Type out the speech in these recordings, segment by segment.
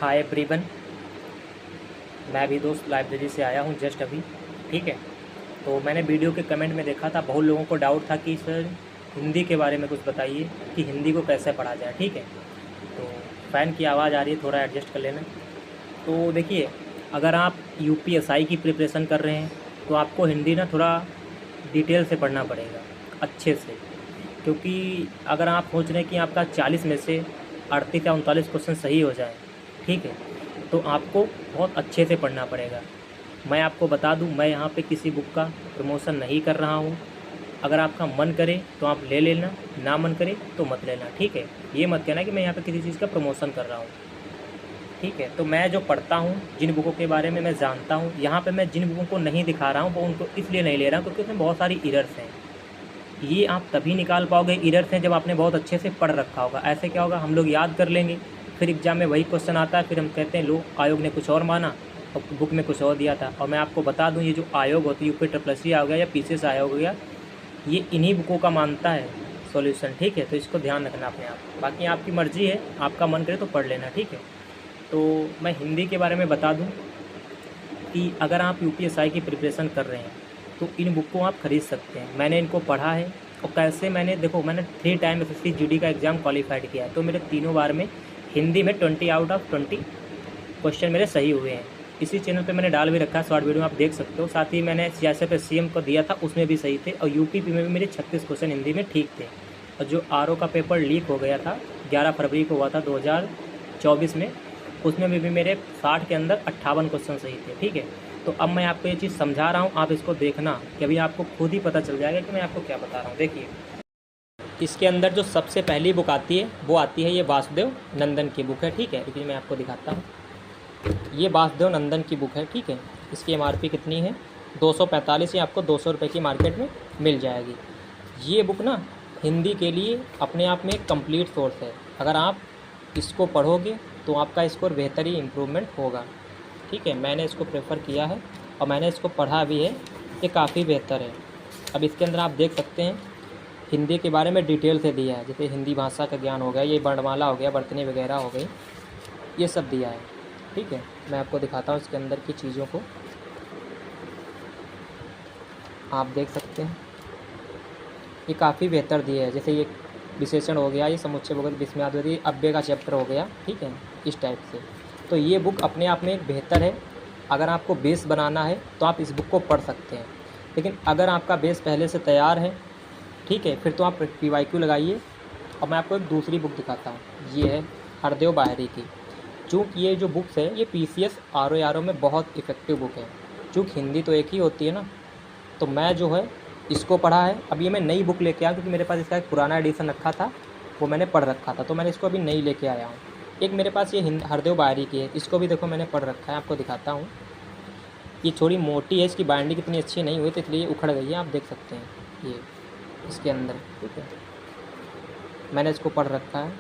Hi everyone, मैं भी दोस्त लाइब्रेरी से आया हूँ जस्ट अभी। ठीक है, तो मैंने वीडियो के कमेंट में देखा था, बहुत लोगों को डाउट था कि सर हिंदी के बारे में कुछ बताइए कि हिंदी को कैसे पढ़ा जाए। ठीक है, तो फ़ैन की आवाज़ आ रही है, थोड़ा एडजस्ट कर लेना। तो देखिए, अगर आप यूपीएसआई की प्रिपरेशन कर रहे हैं तो आपको हिंदी ना थोड़ा डिटेल से पढ़ना पड़ेगा, अच्छे से। क्योंकि अगर आप सोच रहे हैं कि आपका 40 में से 38 या 39 क्वेश्चन सही हो जाए, ठीक है, तो आपको बहुत अच्छे से पढ़ना पड़ेगा। मैं आपको बता दूं, मैं यहाँ पे किसी बुक का प्रमोशन नहीं कर रहा हूँ। अगर आपका मन करे तो आप ले लेना, ना मन करे तो मत लेना। ठीक है, ये मत कहना कि मैं यहाँ पे किसी चीज़ का प्रमोशन कर रहा हूँ। ठीक है, तो मैं जो पढ़ता हूँ, जिन बुकों के बारे में मैं जानता हूँ, यहाँ पे मैं जिन बुकों को नहीं दिखा रहा हूँ वो उनको इसलिए नहीं ले रहा हूँ क्योंकि उसमें बहुत सारी एरर्स हैं। ये आप तभी निकाल पाओगे एरर्स हैं जब आपने बहुत अच्छे से पढ़ रखा होगा। ऐसे क्या होगा, हम लोग याद कर लेंगे, फिर एग्ज़ाम में वही क्वेश्चन आता है, फिर हम कहते हैं लो आयोग ने कुछ और माना और बुक में कुछ और दिया था। और मैं आपको बता दूं, ये जो आयोग होती है, यूपी ट्रिपल आ गया या पीसीएस आयोग हो गया, ये इन्हीं बुकों का मानता है सॉल्यूशन। ठीक है, तो इसको ध्यान रखना अपने आप। बाकी आपकी मर्ज़ी है, आपका मन करे तो पढ़ लेना। ठीक है, तो मैं हिंदी के बारे में बता दूं कि अगर आप यूपीएसआई की प्रिपरेशन कर रहे हैं तो इन बुक को आप ख़रीद सकते हैं। मैंने इनको पढ़ा है और कैसे, मैंने 3 टाइम एसएससी जीडी का एग्ज़ाम क्वालिफाइड किया है, तो मेरे तीनों बार में हिंदी में 20 आउट ऑफ 20 क्वेश्चन मेरे सही हुए हैं। इसी चैनल पे मैंने डाल भी रखा है, शॉर्ट वीडियो में आप देख सकते हो। साथ ही मैंने सीएसएफ एससीएम को दिया था, उसमें भी सही थे, और यूपीपी में भी मेरे 36 क्वेश्चन हिंदी में ठीक थे। और जो आरओ का पेपर लीक हो गया था 11 फरवरी को हुआ था 2024 में, उसमें भी मेरे 60 के अंदर 58 क्वेश्चन सही थे। ठीक है, तो अब मैं आपको ये चीज़ समझा रहा हूँ, आप इसको देखना कि अभी आपको खुद ही पता चल जाएगा कि मैं आपको क्या बता रहा हूँ। देखिए, इसके अंदर जो सबसे पहली बुक आती है वो आती है, ये वासुदेव नंदन की बुक है। ठीक है, लेकिन मैं आपको दिखाता हूँ, ये वासुदेव नंदन की बुक है। ठीक है, इसकी एमआरपी कितनी है, 245। ये आपको 200 रुपये की मार्केट में मिल जाएगी। ये बुक ना हिंदी के लिए अपने आप में एक कंप्लीट सोर्स है। अगर आप इसको पढ़ोगे तो आपका स्कोर बेहतर ही इम्प्रूवमेंट होगा। ठीक है, मैंने इसको प्रेफर किया है और मैंने इसको पढ़ा भी है, ये काफ़ी बेहतर है। अब इसके अंदर आप देख सकते हैं हिंदी के बारे में डिटेल से दिया है, जैसे हिंदी भाषा का ज्ञान हो गया, ये वर्णमाला हो गया, वर्तनी वगैरह हो गई, ये सब दिया है। ठीक है, मैं आपको दिखाता हूँ इसके अंदर की चीज़ों को, आप देख सकते हैं ये काफ़ी बेहतर दिया है। जैसे ये विशेषण हो गया, ये समुच्चय वगैरह, विस्मयाद्वितीय, अव्यय का चैप्टर हो गया। ठीक है, इस टाइप से तो ये बुक अपने आप में एक बेहतर है। अगर आपको बेस बनाना है तो आप इस बुक को पढ़ सकते हैं, लेकिन अगर आपका बेस पहले से तैयार है, ठीक है, फिर तो आप पीवाईक्यू लगाइए। और मैं आपको एक दूसरी बुक दिखाता हूँ, ये है हरदेव बाहरी की। चूँकि ये जो बुक्स है ये पीसीएस आरओ में बहुत इफ़ेक्टिव बुक है। चूँकि हिंदी तो एक ही होती है ना, तो मैं जो है इसको पढ़ा है। अब ये मैं नई बुक लेके आया क्योंकि मेरे पास इसका एक पुराना एडिशन रखा था, वो मैंने पढ़ रखा था, तो मैंने इसको अभी नई लेके आया हूँ। एक मेरे पास ये हरदेव बाहरी की है, इसको भी देखो मैंने पढ़ रखा है, आपको दिखाता हूँ। ये थोड़ी मोटी है, इसकी बाइंडिंग इतनी अच्छी नहीं हुई तो इसलिए ये उखड़ गई है, आप देख सकते हैं ये इसके अंदर। ठीक है, मैंने इसको पढ़ रखा है,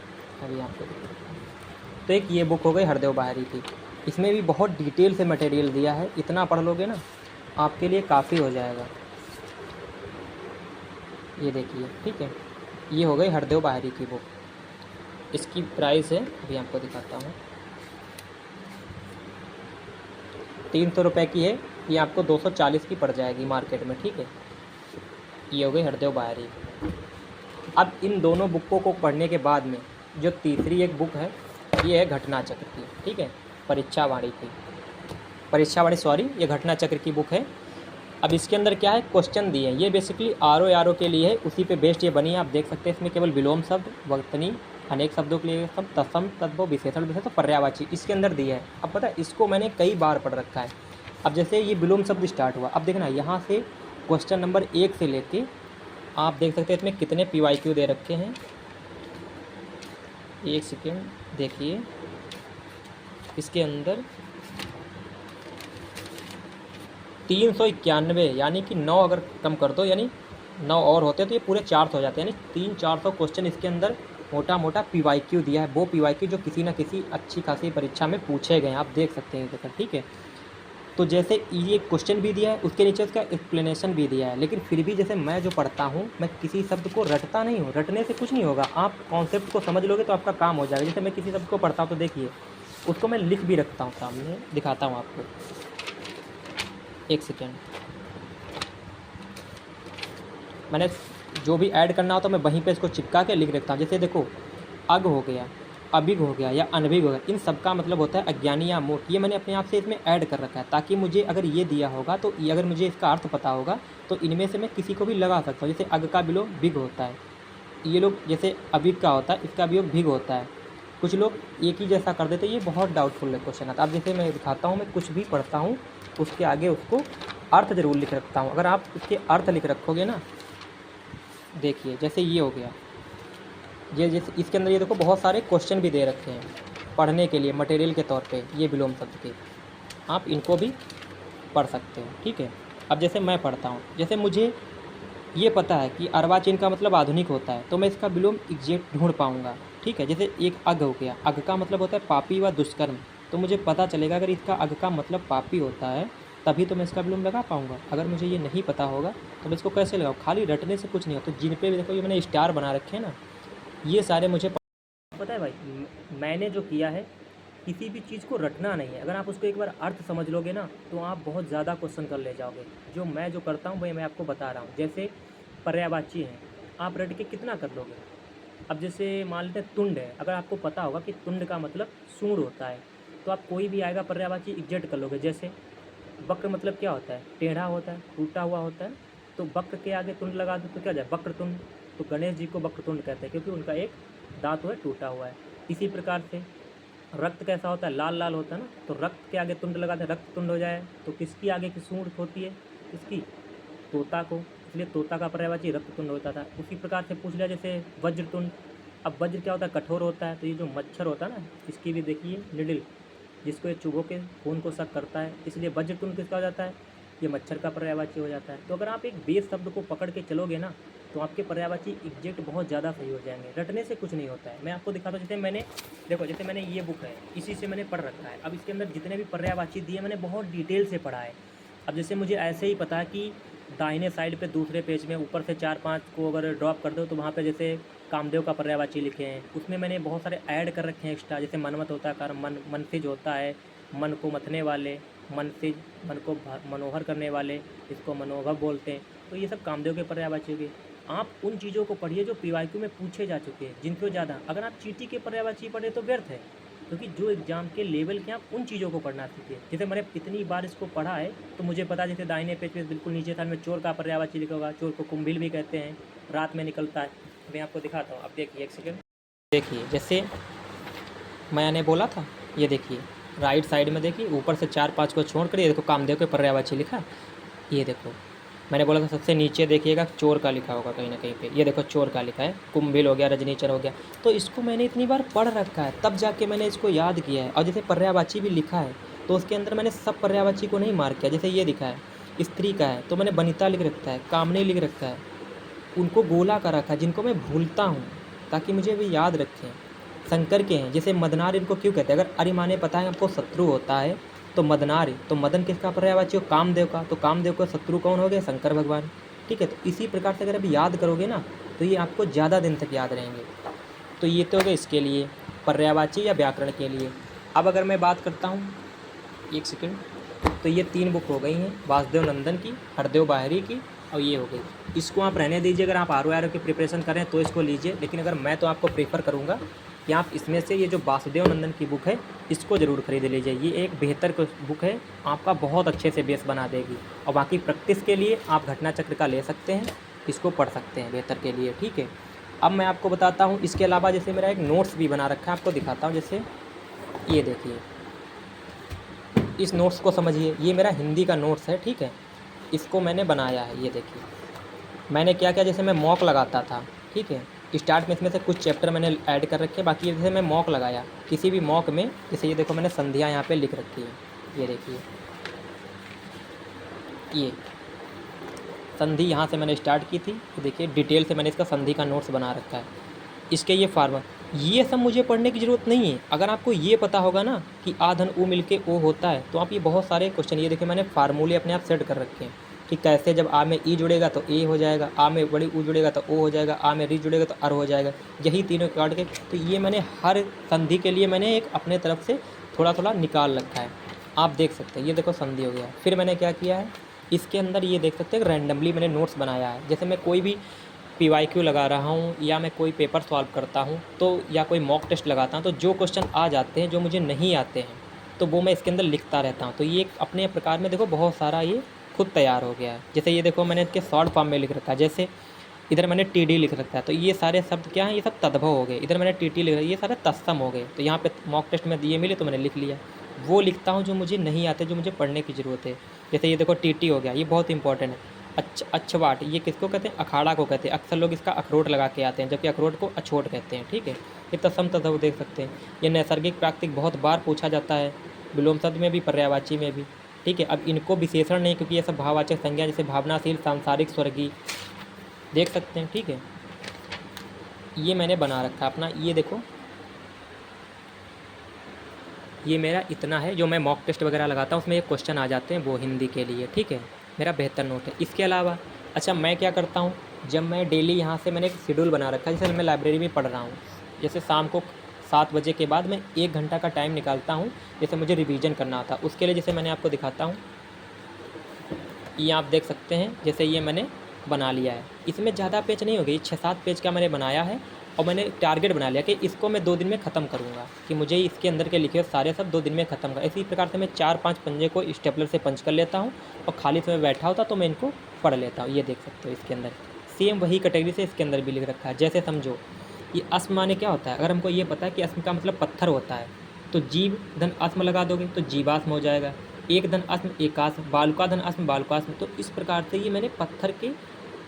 अभी आपको दिखाता हूँ। तो एक ये बुक हो गई हरदेव बाहरी की, इसमें भी बहुत डिटेल से मटेरियल दिया है। इतना पढ़ लोगे ना आपके लिए काफ़ी हो जाएगा। ये देखिए, ठीक है, ये हो गई हरदेव बाहरी की बुक। इसकी प्राइस है, अभी आपको दिखाता हूँ, 300 रुपये की है। ये आपको 240 की पड़ जाएगी मार्केट में। ठीक है, ये हो गई हरदेव बाहरी। अब इन दोनों बुकों को पढ़ने के बाद में जो तीसरी एक बुक है, ये है घटना चक्र की। ठीक है, परीक्षावाणी ये घटना चक्र की बुक है। अब इसके अंदर क्या है, क्वेश्चन दिए हैं, ये बेसिकली आरओ के लिए है, उसी पे बेस्ड ये बनी है। आप देख सकते हैं इसमें केवल विलोम शब्द, वर्तनी, अनेक शब्दों के लिए शब्द, तत्सम, तद्भव, विशेषण, विशेष, तो पर्यायवाची इसके अंदर दिया है। अब पता है, इसको मैंने कई बार पढ़ रखा है। अब जैसे ये विलोम शब्द स्टार्ट हुआ, अब देखना यहाँ से क्वेश्चन नंबर 1 से लेके आप देख सकते हैं इसमें कितने पीवाईक्यू दे रखे हैं। एक सेकेंड देखिए, इसके अंदर 391, यानी कि 9 अगर कम कर दो, यानी 9 और होते तो ये पूरे 400 हो जाते हैं, यानी 300-400 क्वेश्चन इसके अंदर मोटा मोटा पीवाईक्यू दिया है। वो पीवाईक्यू जो किसी न किसी अच्छी खासी परीक्षा में पूछे गए हैं, आप देख सकते हैं देखकर। ठीक है, तो जैसे ये क्वेश्चन भी दिया है, उसके नीचे उसका एक्सप्लेनेशन भी दिया है। लेकिन फिर भी जैसे मैं जो पढ़ता हूँ, मैं किसी शब्द को रटता नहीं हूँ, रटने से कुछ नहीं होगा। आप कॉन्सेप्ट को समझ लोगे तो आपका काम हो जाएगा। जैसे मैं किसी शब्द को पढ़ता हूँ तो देखिए, उसको मैं लिख भी रखता हूँ, सामने दिखाता हूँ आपको, एक सेकेंड। मैंने जो भी ऐड करना होता है मैं वहीं पे इसको चिपका के लिख रखता हूँ। जैसे देखो, अग हो गया, अभिग हो गया या अनभिग हो गया, इन सब का मतलब होता है अज्ञानी या मूर्ख। ये मैंने अपने आप से इसमें ऐड कर रखा है, ताकि मुझे अगर ये दिया होगा तो ये, अगर मुझे इसका अर्थ पता होगा तो इनमें से मैं किसी को भी लगा सकता हूँ। जैसे अग का विलोम भिग होता है, ये लोग जैसे अभिग का होता है, इसका वियोग भिग होता है। कुछ लोग एक ही जैसा कर देते, ये बहुत डाउटफुल क्वेश्चन आता है। अब जैसे मैं दिखाता हूँ, मैं कुछ भी पढ़ता हूँ उसके आगे उसको अर्थ ज़रूर लिख रखता हूँ। अगर आप उसके अर्थ लिख रखोगे ना, देखिए जैसे ये हो गया, ये जैसे इसके अंदर ये देखो बहुत सारे क्वेश्चन भी दे रखे हैं पढ़ने के लिए मटेरियल के तौर पे, ये विलोम शब्द के, आप इनको भी पढ़ सकते हो, ठीक है। अब जैसे मैं पढ़ता हूँ, जैसे मुझे ये पता है कि अर्वाचीन का मतलब आधुनिक होता है, तो मैं इसका विलोम एग्जैक्ट ढूंढ पाऊँगा, ठीक है। जैसे एक अग हो गया, अग का मतलब होता है पापी व दुष्कर्म, तो मुझे पता चलेगा अगर इसका अग का मतलब पापी होता है तभी तो मैं इसका विलोम लगा पाऊँगा। अगर मुझे ये नहीं पता होगा तो मैं इसको कैसे लगाऊँ। खाली रटने से कुछ नहीं होता। जिन पे भी देखो ये मैंने स्टार बना रखे हैं ना, ये सारे मुझे पता है भाई। मैंने जो किया है, किसी भी चीज़ को रटना नहीं है। अगर आप उसको एक बार अर्थ समझ लोगे ना तो आप बहुत ज़्यादा क्वेश्चन कर ले जाओगे। जो मैं जो करता हूँ वही मैं आपको बता रहा हूँ। जैसे पर्यायवाची है, आप रट के कितना कर लोगे। अब जैसे मान लेते हैं तुंड है, अगर आपको पता होगा कि तुंड का मतलब सूंड होता है, तो आप कोई भी आएगा पर्यायवाची एग्जैक्ट कर लोगे। जैसे वक्र मतलब क्या होता है, टेढ़ा होता है, टूटा हुआ होता है, तो वक्र के आगे तुंड लगा दो तो क्या जाए, वक्रतुंड। तो गणेश जी को वक्रतुंड कहते हैं क्योंकि उनका एक दांत है टूटा हुआ है। इसी प्रकार से रक्त कैसा होता है, लाल लाल होता है ना, तो रक्त के आगे तुंड लगाते हैं, रक्त तुंड हो जाए। तो किसकी आगे की सूंड होती है, किसकी, तोता को, इसलिए तोता का पर्यायवाची रक्त तुंड होता था। उसी प्रकार से पूछ लिया जैसे वज्रतुंड। अब वज्र क्या होता है, कठोर होता है, तो ये जो मच्छर होता है ना, इसकी भी देखिए निडिल, जिसको ये चुभो के खून को सक करता है, इसलिए वज्रतुंड किसका हो जाता है, ये मच्छर का पर्यायवाची हो जाता है। तो अगर आप एक बेस शब्द को पकड़ के चलोगे ना तो आपके पर्यायवाची एग्जैक्ट बहुत ज़्यादा सही हो जाएंगे। रटने से कुछ नहीं होता है। मैं आपको दिखाता हूँ, जैसे मैंने देखो, जैसे मैंने ये बुक है, इसी से मैंने पढ़ रखा है। अब इसके अंदर जितने भी पर्यायवाची दिए मैंने बहुत डिटेल से पढ़ा है। अब जैसे मुझे ऐसे ही पता है कि दाहिने साइड पे दूसरे पेज में ऊपर से 4-5 को अगर ड्रॉप कर दो तो वहाँ पे जैसे कामदेव का पर्यायवाची लिखे हैं, उसमें मैंने बहुत सारे ऐड कर रखे हैं एक्स्ट्रा। जैसे मनमत होता है कारण, मन मनसिज होता है, मन को मथने वाले, मनसिज मन को मनोहर करने वाले, इसको मनोभव बोलते हैं। तो ये सब कामदेव के पर्यायवाची हो गए। आप उन चीज़ों को पढ़िए जो पीवाईक्यू में पूछे जा चुके हैं, जिनको ज़्यादा। अगर आप चीटी के पर्यायवाची पढ़े तो व्यर्थ है, क्योंकि जो एग्जाम के लेवल के आप उन चीज़ों को पढ़ना सीखे। जैसे मैंने इतनी बार इसको पढ़ा है तो मुझे पता, जैसे दाहिने पेज पे बिल्कुल नीचे था में चोर का पर्यायवाची लिखा होगा, चोर को कुंभिल भी कहते हैं, रात में निकलता है। मैं आपको दिखाता हूँ, अब देखिए एक सेकेंड। देखिए जैसे मैंने बोला था, ये देखिए राइट साइड में देखिए ऊपर से 4-5 को छोड़ कर ये देखो कामदेव के पर्यायवाची लिखा। ये देखो मैंने बोला था सबसे नीचे देखिएगा चोर का लिखा होगा कहीं ना कहीं पे, ये देखो चोर का लिखा है, कुंभिल हो गया, रजनीचर हो गया। तो इसको मैंने इतनी बार पढ़ रखा है तब जाके मैंने इसको याद किया है। और जैसे पर्यायवाची भी लिखा है तो उसके अंदर मैंने सब पर्यायवाची को नहीं मार्क किया। जैसे ये लिखा है स्त्री का है तो मैंने वनिता लिख रखा है, कामनी लिख रखा है, उनको गोला का रखा है जिनको मैं भूलता हूँ ताकि मुझे भी याद रखें। शंकर के हैं, जैसे मदनार इनको क्यों कहते हैं, अगर अरिमाने पता है आपको शत्रु होता है तो मदनार, तो मदन किसका पर्यायवाची हो, कामदेव का, तो कामदेव का शत्रु कौन हो गए, शंकर भगवान। ठीक है, तो इसी प्रकार से अगर अभी याद करोगे ना तो ये आपको ज़्यादा दिन तक याद रहेंगे। तो ये तो हो गए इसके लिए पर्यायवाची या व्याकरण के लिए। अब अगर मैं बात करता हूँ, एक सेकेंड, तो ये 3 बुक हो गई हैं, वासुदेव नंदन की, हरदेव बाहरी की, और ये हो गई। इसको आप रहने दीजिए, अगर आप ROI की प्रिपरेशन करें तो इसको लीजिए, लेकिन अगर मैं तो आपको प्रेफर करूँगा कि आप इसमें से ये जो वासुदेव नंदन की बुक है इसको ज़रूर खरीद लीजिए। ये एक बेहतर बुक है, आपका बहुत अच्छे से बेस बना देगी। और बाकी प्रैक्टिस के लिए आप घटना चक्र का ले सकते हैं, इसको पढ़ सकते हैं बेहतर के लिए। ठीक है, अब मैं आपको बताता हूँ इसके अलावा जैसे मेरा एक नोट्स भी बना रखा है, आपको दिखाता हूँ। जैसे ये देखिए, इस नोट्स को समझिए, ये मेरा हिंदी का नोट्स है। ठीक है, इसको मैंने बनाया है। ये देखिए मैंने क्या किया, जैसे मैं मॉक लगाता था, ठीक है, स्टार्ट में इसमें से कुछ चैप्टर मैंने ऐड कर रखे हैं, बाकी जैसे मैं मॉक लगाया किसी भी मॉक में, जैसे ये देखो मैंने संधियाँ यहाँ पे लिख रखी है। ये देखिए, ये संधि यहाँ से मैंने स्टार्ट की थी, तो देखिए डिटेल से मैंने इसका संधि का नोट्स बना रखा है। इसके ये फार्मूला, ये सब मुझे पढ़ने की ज़रूरत नहीं है। अगर आपको ये पता होगा ना कि आ धन ऊ मिल के ओ होता है तो आप ये बहुत सारे क्वेश्चन, ये देखिए मैंने फार्मूले अपने आप सेट कर रखे हैं। कि कैसे जब आ में ई जुड़ेगा तो ए हो जाएगा, आ में बड़ी ऊ जुड़ेगा तो ओ हो जाएगा, आ में री जुड़ेगा तो अर हो जाएगा, यही तीनों काट के। तो ये मैंने हर संधि के लिए मैंने एक अपने तरफ से थोड़ा थोड़ा निकाल रखा है, आप देख सकते हैं। ये देखो संधि हो गया। फिर मैंने क्या किया है, इसके अंदर ये देख सकते हैं रैंडमली मैंने नोट्स बनाया है। जैसे मैं कोई भी PYQ लगा रहा हूँ या मैं कोई पेपर सॉल्व करता हूँ तो, या कोई मॉक टेस्ट लगाता हूँ, तो जो क्वेश्चन आ जाते हैं जो मुझे नहीं आते हैं तो वो मैं इसके अंदर लिखता रहता हूँ। तो ये अपने प्रकार में देखो बहुत सारा ये खुद तैयार हो गया है। जैसे ये देखो मैंने इसके शॉर्ट फॉर्म में लिख रखा है, जैसे इधर मैंने TD लिख रखा है, तो ये सारे शब्द क्या हैं, ये सब तद्भव हो गए। इधर मैंने TT लिख रखा है, ये सारे तत्सम हो गए। तो यहाँ पे मॉक टेस्ट में ये मिले तो मैंने लिख लिया। वो लिखता हूँ जो मुझे नहीं आते, जो मुझे पढ़ने की ज़रूरत है। जैसे ये देखो TT हो गया, ये बहुत इंपॉर्टेंट है। अछवाट, ये किसको कहते हैं, अखाड़ा को कहते हैं। अक्सर लोग इसका अखरोट लगा के आते हैं, जबकि अखरोट को अछोट कहते हैं। ठीक है, ये तत्सम तद्भव देख सकते हैं। ये नैसर्गिक प्राकृतिक बहुत बार पूछा जाता है, विलोम शब्द में भी, पर्यायवाची में भी। ठीक है, अब इनको विशेषण नहीं, क्योंकि ये सब भाववाचक संज्ञा, जैसे भावनाशील, सांसारिक, स्वर्गीय देख सकते हैं। ठीक है, ये मैंने बना रखा अपना। ये देखो ये मेरा इतना है, जो मैं मॉक टेस्ट वगैरह लगाता हूँ उसमें ये क्वेश्चन आ जाते हैं, वो हिंदी के लिए। ठीक है, मेरा बेहतर नोट है। इसके अलावा अच्छा मैं क्या करता हूँ, जब मैं डेली यहाँ से मैंने एक शेड्यूल बना रखा है, जैसे मैं लाइब्रेरी में पढ़ रहा हूँ, जैसे शाम को 7 बजे के बाद मैं 1 घंटा का टाइम निकालता हूँ, जैसे मुझे रिवीजन करना था उसके लिए। जैसे मैंने आपको दिखाता हूँ, ये आप देख सकते हैं, जैसे ये मैंने बना लिया है। इसमें ज़्यादा पेज नहीं हो गई, 6-7 पेज का मैंने बनाया है। और मैंने टारगेट बना लिया कि इसको मैं 2 दिन में ख़त्म करूँगा, कि मुझे इसके अंदर के लिखे सारे सब 2 दिन में ख़त्म कर। इसी प्रकार से मैं 4-5 पंजे को स्टेपलर से पंच कर लेता हूँ, और खाली समय बैठा होता तो मैं इनको पढ़ लेता हूँ। ये देख सकते हो इसके अंदर सेम वही कैटेगरी से इसके अंदर भी लिख रखा है। जैसे समझो ये अस्म माने क्या होता है, अगर हमको ये पता है कि अस्म का मतलब पत्थर होता है, तो जीव धन अस्म लगा दोगे तो जीवास्म हो जाएगा। एक धन अस्म एकास्म, बालुका धन अस्म बालुकास्म। तो इस प्रकार से ये मैंने पत्थर के,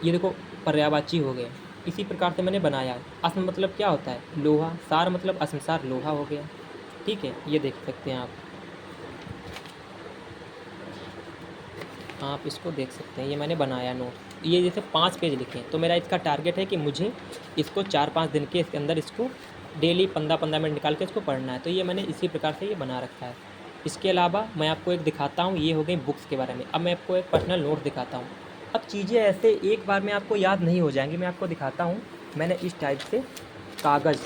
ये देखो पर्यायवाची हो गए। इसी प्रकार से मैंने बनाया है। अस्म मतलब क्या होता है, लोहा। सार मतलब अस्मसार, लोहा हो गया। ठीक है, ये देख सकते हैं आप इसको देख सकते हैं। ये मैंने बनाया नोट। ये जैसे 5 पेज लिखे, तो मेरा इसका टारगेट है कि मुझे इसको 4-5 दिन के इसके अंदर इसको डेली 15-15 मिनट निकाल के इसको पढ़ना है। तो ये मैंने इसी प्रकार से ये बना रखा है। इसके अलावा मैं आपको एक दिखाता हूँ, ये हो गई बुक्स के बारे में। अब मैं आपको एक पर्सनल नोट दिखाता हूँ। अब चीज़ें ऐसे एक बार में आपको याद नहीं हो जाएंगी। मैं आपको दिखाता हूँ, मैंने इस टाइप से कागज़,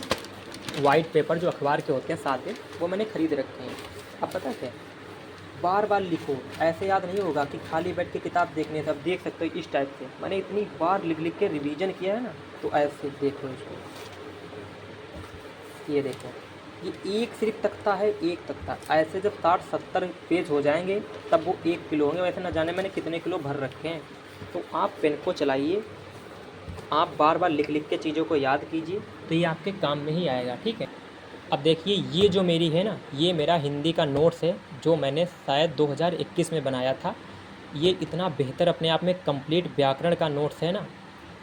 वाइट पेपर जो अखबार के होते हैं सादे, वो मैंने ख़रीद रखे हैं। अब पता क्या, बार बार लिखो, ऐसे याद नहीं होगा कि खाली बैठ के किताब देखने से। अब देख सकते हो इस टाइप से मैंने इतनी बार लिख लिख के रिवीजन किया है ना, तो ऐसे देखो इसको। ये देखो, ये एक सिर्फ तख्ता है, एक तख्ता। ऐसे जब 60-70 पेज हो जाएंगे तब वो 1 किलो होंगे। वैसे ना जाने मैंने कितने किलो भर रखे हैं। तो आप पेन को चलाइए, आप बार बार लिख लिख के चीज़ों को याद कीजिए, तो ये आपके काम में ही आएगा। ठीक है, अब देखिए ये जो मेरी है ना, ये मेरा हिंदी का नोट्स है, जो मैंने शायद 2021 में बनाया था। ये इतना बेहतर अपने आप में कंप्लीट व्याकरण का नोट्स है ना,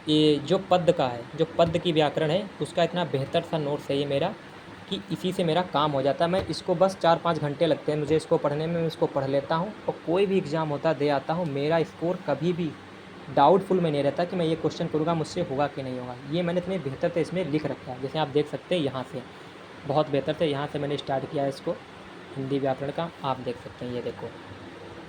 ये जो पद का है, जो पद की व्याकरण है उसका इतना बेहतर सा नोट्स है ये मेरा, कि इसी से मेरा काम हो जाता है। मैं इसको बस 4-5 घंटे लगते हैं मुझे इसको पढ़ने में। मैं इसको पढ़ लेता हूँ और कोई भी एग्ज़ाम होता दे आता हूँ। मेरा स्कोर कभी भी डाउटफुल में नहीं रहता कि मैं ये क्वेश्चन करूँगा मुझसे होगा कि नहीं होगा। ये मैंने इतने बेहतर से इसमें लिख रखा है। जैसे आप देख सकते हैं यहाँ से बहुत बेहतर से, यहाँ से मैंने स्टार्ट किया है इसको हिंदी व्याकरण का। आप देख सकते हैं, ये देखो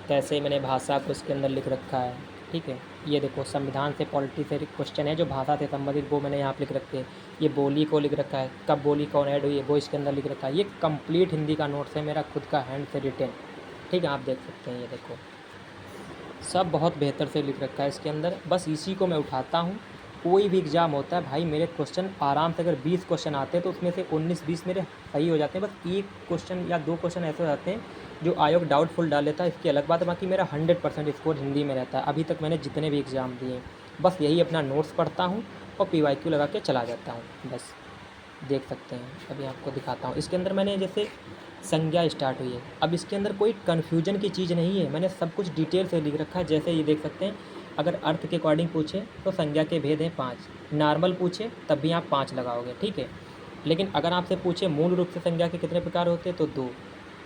कैसे मैंने भाषा को इसके अंदर लिख रखा है। ठीक है, ये देखो संविधान से पॉलिटी से क्वेश्चन है जो भाषा से संबंधित, वो मैंने यहाँ पे लिख रखे हैं। ये बोली को लिख रखा है, कब बोली कौन ऐड हुई है वो इसके अंदर लिख रखा है। ये कंप्लीट हिंदी का नोट्स है मेरा खुद का, हैंड से रिटेन। ठीक है, आप देख सकते हैं, ये देखो सब बहुत बेहतर से लिख रखा है इसके अंदर। बस इसी को मैं उठाता हूँ। कोई भी एग्ज़ाम होता है भाई, मेरे क्वेश्चन आराम से, अगर 20 क्वेश्चन आते हैं तो उसमें से 19-20 मेरे सही हो जाते हैं। बस 1 क्वेश्चन या 2 क्वेश्चन ऐसे हो जाते हैं जो आयोग डाउटफुल डाल लेता है, इसकी अलग बात है। बाकी मेरा 100% स्कोर हिंदी में रहता है अभी तक मैंने जितने भी एग्ज़ाम दिए। बस यही अपना नोट्स पढ़ता हूँ और PYQ लगा के चला जाता हूँ। बस देख सकते हैं, अभी आपको दिखाता हूँ। इसके अंदर मैंने जैसे संज्ञा स्टार्ट हुई है, अब इसके अंदर कोई कन्फ्यूजन की चीज़ नहीं है, मैंने सब कुछ डिटेल से लिख रखा है। जैसे ये देख सकते हैं, अगर अर्थ के अकॉर्डिंग पूछे तो संज्ञा के भेद हैं 5, नॉर्मल पूछे तब भी आप 5 लगाओगे। ठीक है, लेकिन अगर आपसे पूछे मूल रूप से संज्ञा के कितने प्रकार होते हैं तो 2,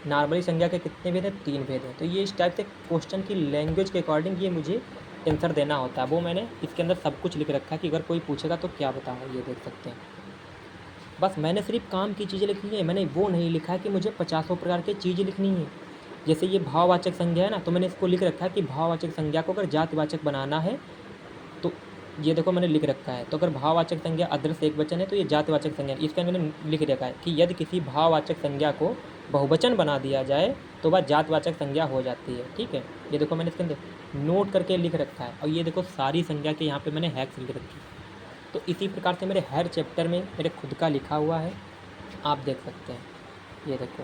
नॉर्मली संज्ञा के कितने भेद हैं, 3 भेद हैं। तो ये इस टाइप से क्वेश्चन की लैंग्वेज के अकॉर्डिंग ये मुझे आंसर देना होता है। वो मैंने इसके अंदर सब कुछ लिख रखा है कि अगर कोई पूछेगा तो क्या बताऊँ। ये देख सकते हैं, बस मैंने सिर्फ काम की चीज़ें लिखी है। मैंने वो नहीं लिखा है कि मुझे 50 प्रकार की चीज़ें लिखनी है। जैसे ये भाववाचक संज्ञा है ना, तो मैंने इसको लिख रखा है कि भाववाचक संज्ञा को अगर जातिवाचक बनाना है तो ये देखो मैंने लिख रखा है। तो अगर भाववाचक संज्ञा अदृश्य एकवचन है तो ये जातिवाचक संज्ञा, इसका मैंने लिख रखा है कि यदि किसी भाववाचक संज्ञा को बहुवचन बना दिया जाए तो वह जातिवाचक संज्ञा हो जाती है। ठीक है, ये देखो मैंने इसके अंदर नोट करके लिख रखा है। और ये देखो सारी संज्ञा के यहाँ पे मैंने हैक्स लिख रखी है। तो इसी प्रकार से मेरे हर चैप्टर में मेरे खुद का लिखा हुआ है, आप देख सकते हैं। ये देखो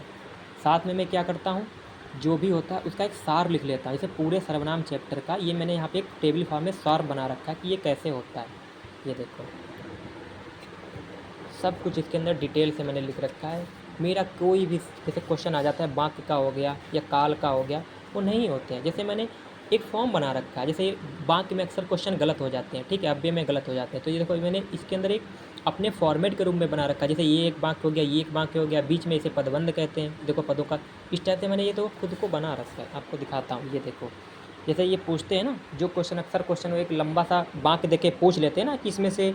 साथ में मैं क्या करता हूँ, जो भी होता है उसका एक सार लिख लेता हूँ। जैसे पूरे सर्वनाम चैप्टर का ये मैंने यहाँ पे एक टेबल फॉर्म में सार बना रखा है कि ये कैसे होता है। ये देखो सब कुछ इसके अंदर डिटेल से मैंने लिख रखा है। मेरा कोई भी जैसे क्वेश्चन आ जाता है वाक्य का हो गया या काल का हो गया, वो नहीं होते हैं। जैसे मैंने एक फॉर्म बना रखा है, जैसे वाक्य में अक्सर क्वेश्चन गलत हो जाते हैं, ठीक है, अव्यय में गलत हो जाते हैं। तो ये देखो मैंने इसके अंदर एक अपने फॉर्मेट के रूप में बना रखा है। जैसे ये एक वाक्य हो गया, ये एक वाक्य हो गया, बीच में इसे पदबंध कहते हैं, देखो पदों का। इस टाइप से मैंने ये तो खुद को बना रखा है, आपको दिखाता हूँ। ये देखो जैसे ये पूछते हैं ना, जो क्वेश्चन अक्सर क्वेश्चन एक लंबा सा वाक्य देके पूछ लेते हैं ना कि इसमें से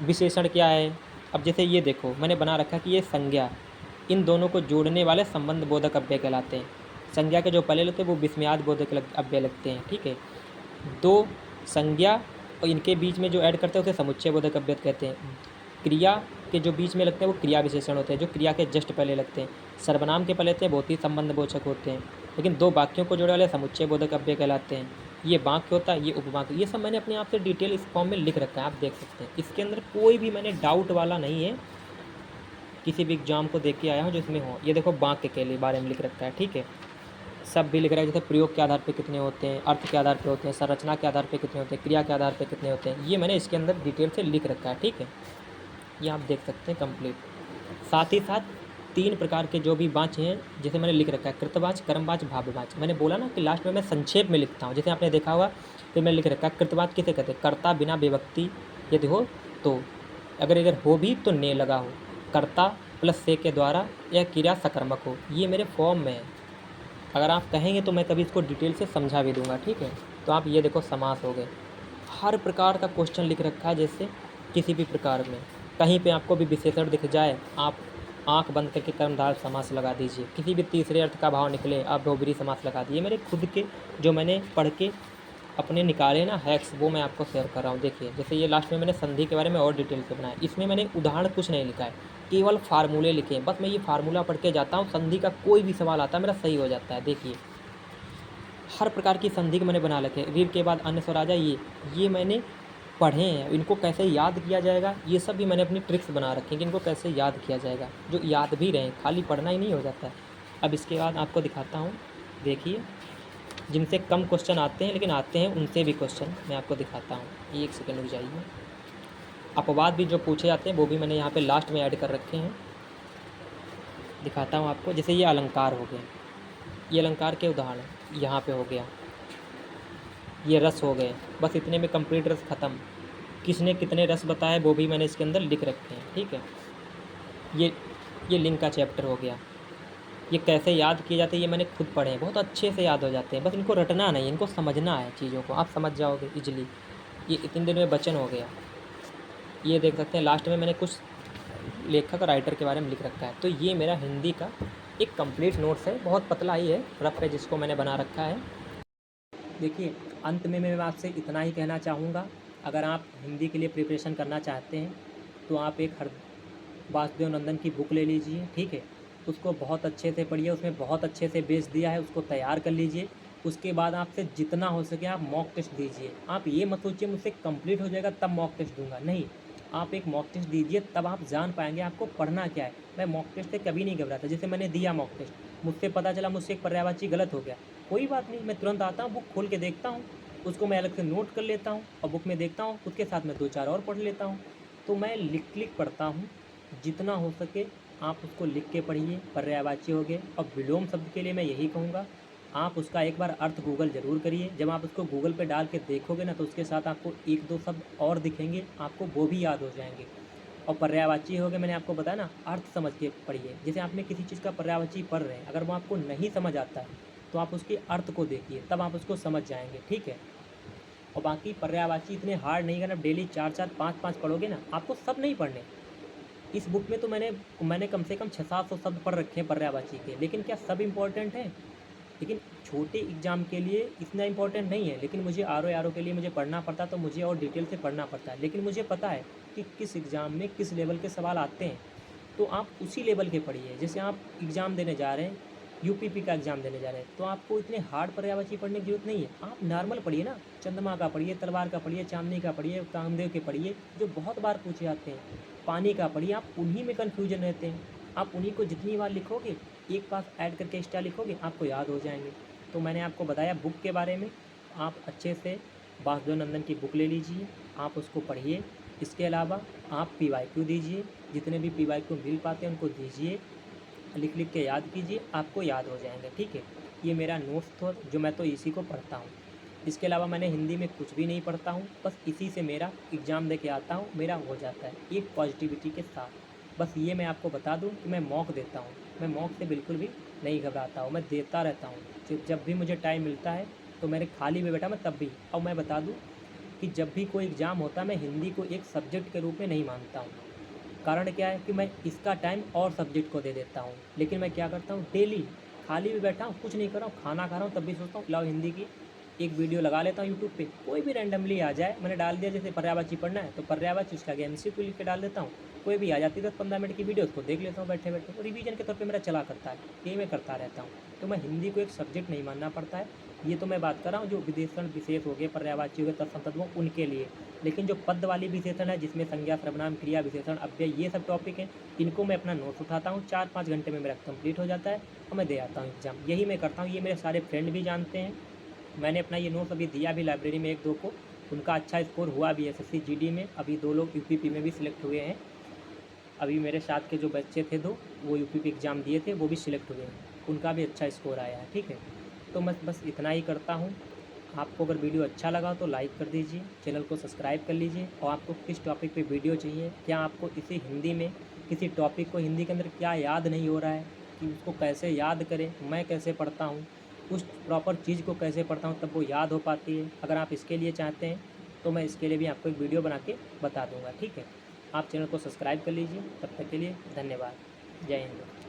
विशेषण क्या है। अब जैसे ये देखो मैंने बना रखा है कि ये संज्ञा, इन दोनों को जोड़ने वाले संबंध बोधक अव्यय कहलाते हैं। संज्ञा के जो पहले लगते हैं वो विस्मयाद बोधक अव्यय लगते हैं। ठीक है, दो संज्ञा और इनके बीच में जो ऐड करते हैं उसे समुच्चय बोधक अव्यय कहते हैं। क्रिया के जो बीच में लगते हैं वो क्रिया विशेषण होते हैं, जो क्रिया के जस्ट पहले लगते हैं। सर्वनाम के पहले लगते हैं बहुत ही संबंध बोधक होते हैं, लेकिन दो वाक्यों को जोड़ने वाले समुच्चय बोधक अव्यय कहलाते हैं। ये वाक्य होता है, ये उपवाक्य। ये सब मैंने अपने आप से डिटेल इस फॉर्म में लिख रखा है, आप देख सकते हैं। इसके अंदर कोई भी मैंने डाउट वाला नहीं है, किसी भी एग्जाम को देख के आया हूँ जो इसमें हो। ये देखो वाक्य के लिए बारे में लिख रखा है। ठीक है, सब भी लिख रहा है, जैसे प्रयोग के आधार पे कितने होते हैं, अर्थ के आधार पे होते हैं, संरचना के आधार पे कितने होते हैं, क्रिया के आधार पे कितने होते हैं, ये मैंने इसके अंदर डिटेल से लिख रखा है। ठीक है, ये आप देख सकते हैं कंप्लीट। साथ ही साथ तीन प्रकार के जो भी वाच्य हैं, जैसे मैंने लिख रखा है कृतवाच्य, कर्मवाच्य, भाववाच्य। मैंने बोला ना कि लास्ट में मैं संक्षेप में लिखता हूँ, जैसे आपने देखा होगा फिर मैंने लिख रखा है कृतवाच्य किसे कहते हैं, कर्ता बिना विभक्ति यदि हो तो, अगर हो भी तो ने लगा हो, कर्ता प्लस से के द्वारा, या क्रिया सकर्मक हो। ये मेरे फॉर्म में है, अगर आप कहेंगे तो मैं कभी इसको डिटेल से समझा भी दूंगा। ठीक है, तो आप ये देखो समास हो गए, हर प्रकार का क्वेश्चन लिख रखा है। जैसे किसी भी प्रकार में कहीं पे आपको भी विशेषण दिख जाए, आप आंख बंद करके कर्मधारय समास लगा दीजिए। किसी भी तीसरे अर्थ का भाव निकले, आप बहुब्रीहि समास लगा दिए। मेरे खुद के जो मैंने पढ़ के अपने निकाले ना हैक्स, वो मैं आपको शेयर कर रहा हूँ। देखिए जैसे ये लास्ट में मैंने संधि के बारे में और डिटेल से बनाया। इसमें मैंने उदाहरण कुछ नहीं लिखा है, केवल फार्मूले लिखे हैं। बस मैं ये फार्मूला पढ़ के जाता हूँ, संधि का कोई भी सवाल आता है मेरा सही हो जाता है। देखिए हर प्रकार की संधि के मैंने बना रखे हैं। रीढ़ के बाद अन्य स्वर आ जाए, ये मैंने पढ़े हैं। इनको कैसे याद किया जाएगा ये सब भी मैंने अपनी ट्रिक्स बना रखी हैं कि इनको कैसे याद किया जाएगा, जो याद भी रहें, खाली पढ़ना ही नहीं हो जाता है। अब इसके बाद आपको दिखाता हूँ, देखिए जिनसे कम क्वेश्चन आते हैं लेकिन आते हैं उनसे भी क्वेश्चन मैं आपको दिखाता हूँ। एक सेकेंड रुक जाइए। अपवाद भी जो पूछे जाते हैं वो भी मैंने यहाँ पे लास्ट में ऐड कर रखे हैं, दिखाता हूँ आपको। जैसे ये अलंकार हो गए, ये अलंकार के उदाहरण यहाँ पे हो गया। ये रस हो गए, बस इतने में कंप्लीट रस ख़त्म। किसने कितने रस बताए वो भी मैंने इसके अंदर लिख रखे हैं। ठीक है, ये लिंग का चैप्टर हो गया। ये कैसे याद किए जाते हैं ये मैंने खुद पढ़े हैं, बहुत अच्छे से याद हो जाते हैं। बस इनको रटना नहीं, इनको समझना है, चीज़ों को आप समझ जाओगे इजीली। ये इतने दिन में वचन हो गया। ये देख सकते हैं लास्ट में मैंने कुछ लेखक राइटर के बारे में लिख रखा है। तो ये मेरा हिंदी का एक कंप्लीट नोट्स है, बहुत पतला ही है, रफ है, जिसको मैंने बना रखा है। देखिए अंत में मैं आपसे इतना ही कहना चाहूँगा, अगर आप हिंदी के लिए प्रिपरेशन करना चाहते हैं तो आप एक वासुदेव नंदन की बुक ले लीजिए। ठीक है, उसको बहुत अच्छे से पढ़िए, उसमें बहुत अच्छे से बेस दिया है, उसको तैयार कर लीजिए। उसके बाद आपसे जितना हो सके आप मॉक टेस्ट दीजिए। आप ये मत सोचिए मुझसे कंप्लीट हो जाएगा तब मॉक टेस्ट दूंगा, नहीं, आप एक मॉक टेस्ट दीजिए तब आप जान पाएंगे आपको पढ़ना क्या है। मैं मॉक टेस्ट से कभी नहीं घबराता। जैसे मैंने दिया मॉक टेस्ट, मुझसे पता चला मुझसे एक पर्यायवाची गलत हो गया, कोई बात नहीं, मैं तुरंत आता हूँ, बुक खोल के देखता हूँ, उसको मैं अलग से नोट कर लेता हूँ और बुक में देखता हूँ, उसके साथ में 2-4 और पढ़ लेता हूँ। तो मैं लिख पढ़ता हूँ, जितना हो सके आप उसको लिख के पढ़िए। पर्यायवाची हो गए, और विलोम शब्द के लिए मैं यही कहूँगा, आप उसका एक बार अर्थ गूगल ज़रूर करिए। जब आप उसको गूगल पे डाल के देखोगे ना तो उसके साथ आपको 1-2 शब्द और दिखेंगे, आपको वो भी याद हो जाएंगे। और पर्यायवाची हो गए, मैंने आपको बताया ना, अर्थ समझ के पढ़िए। जैसे आपने किसी चीज़ का पर्यायवाची पढ़ रहे हैं, अगर वो आपको नहीं समझ आता है तो आप उसके अर्थ को देखिए, तब आप उसको समझ जाएंगे। ठीक है, और बाकी पर्यायवाची इतने हार्ड नहीं करना, डेली 4-4 5-5 पढ़ोगे ना, आपको सब नहीं पढ़ने। इस बुक में तो मैंने कम से कम 600-700 शब्द पढ़ रखे हैं पर्यायवाची के, लेकिन क्या सब इम्पोर्टेंट है? लेकिन छोटे एग्ज़ाम के लिए इतना इम्पोर्टेंट नहीं है, लेकिन मुझे आर ओ के लिए मुझे पढ़ना पड़ता, तो मुझे और डिटेल से पढ़ना पड़ता है। लेकिन मुझे पता है कि किस एग्ज़ाम में किस लेवल के सवाल आते हैं, तो आप उसी लेवल के पढ़िए। जैसे आप एग्ज़ाम देने जा रहे हैं, यूपीपी का एग्ज़ाम देने जा रहे हैं, तो आपको इतने हार्ड पर्यायवाची पढ़ने की ज़रूरत नहीं है। आप नॉर्मल पढ़िए ना, चंद्रमा का पढ़िए, तलवार का पढ़िए, चाँदनी का पढ़िए, कामदेव के पढ़िए, जो बहुत बार पूछे जाते हैं। पानी का पढ़िए, आप उन्हीं में कन्फ्यूजन रहते हैं। आप उन्हीं को जितनी बार लिखोगे, एक पास ऐड करके एक्स्ट्रा लिखोगे, आपको याद हो जाएँगे। तो मैंने आपको बताया बुक के बारे में, आप अच्छे से वासुदेव नंदन की बुक ले लीजिए, आप उसको पढ़िए। इसके अलावा आप पीवाईक्यू दीजिए, जितने भी पीवाईक्यू मिल पाते हैं उनको दीजिए, लिख लिख के याद कीजिए, आपको याद हो जाएंगे, ठीक है। ये मेरा नोट्स था, जो मैं तो इसी को पढ़ता हूँ। इसके अलावा मैंने हिंदी में कुछ भी नहीं पढ़ता हूँ, बस इसी से मेरा एग्ज़ाम दे के आता हूँ, मेरा हो जाता है एक पॉजिटिविटी के साथ। बस ये मैं आपको बता दूँ कि मैं मॉक देता हूँ, मैं मॉक से बिल्कुल भी नहीं घबराता हूँ, मैं देता रहता हूँ। जब भी मुझे टाइम मिलता है तो मेरे खाली में बैठा मैं तब भी। और मैं बता दूँ कि जब भी कोई एग्ज़ाम होता है, मैं हिंदी को एक सब्जेक्ट के रूप में नहीं मानता हूँ। कारण क्या है कि मैं इसका टाइम और सब्जेक्ट को दे देता हूँ। लेकिन मैं क्या करता हूँ, डेली खाली भी बैठा हूँ, कुछ नहीं कर रहा हूँ, खाना खा रहा हूँ, तब भी सोचता हूँ लाओ हिंदी की एक वीडियो लगा लेता हूँ यूट्यूब पे, कोई भी रैंडमली आ जाए। मैंने डाल दिया जैसे पर्यायवाची पढ़ना है तो पर्यायवाची, उसका आगे एमसीक्यू लिख के डाल देता हूँ। कोई भी आ जाती है 10-15 मिनट की वीडियो, उसको देख लेता हूँ बैठे बैठे, और रिवीजन के तौर पे मेरा चला करता है। ये मैं करता रहता हूँ। तो मैं हिंदी को एक सब्जेक्ट नहीं मानना पड़ता है। ये तो मैं बात कर रहा हूँ जो विशेषण विशेष हो गए, पर्यायवाची हो गए, तत्सम तद्भव, उनके लिए। लेकिन जो पद वाली विशेषण है, जिसमें संज्ञा, सर्वनाम, क्रिया, विशेषण, अव्यय, ये सब टॉपिक हैं, इनको मैं अपना नोट्स उठाता हूँ, 4-5 घंटे में मेरा कंप्लीट हो जाता है और मैं दे आता हूँ एग्ज़ाम। यही मैं करता हूँ, ये मेरे सारे फ्रेंड भी जानते हैं। मैंने अपना ये नोट्स अभी दिया भी लाइब्रेरी में 1-2 को, उनका अच्छा स्कोर हुआ भी एसएससी जीडी में। अभी 2 लोग यूपीपी में भी सिलेक्ट हुए हैं। अभी मेरे साथ के जो बच्चे थे 2, वो यूपीपी एग्ज़ाम दिए थे, वो भी सिलेक्ट हुए हैं, उनका भी अच्छा स्कोर आया है, ठीक है। तो मैं बस इतना ही करता हूँ। आपको अगर वीडियो अच्छा लगा तो लाइक कर दीजिए, चैनल को सब्सक्राइब कर लीजिए। और आपको किस टॉपिक पे वीडियो चाहिए, क्या आपको इसी हिंदी में किसी टॉपिक को हिंदी के अंदर क्या याद नहीं हो रहा है कि उसको कैसे याद करें, मैं कैसे पढ़ता हूँ, उस प्रॉपर चीज़ को कैसे पढ़ता हूँ तब वो याद हो पाती है। अगर आप इसके लिए चाहते हैं तो मैं इसके लिए भी आपको एक वीडियो बना के बता दूँगा, ठीक है। आप चैनल को सब्सक्राइब कर लीजिए। तब तक के लिए धन्यवाद। जय हिंद।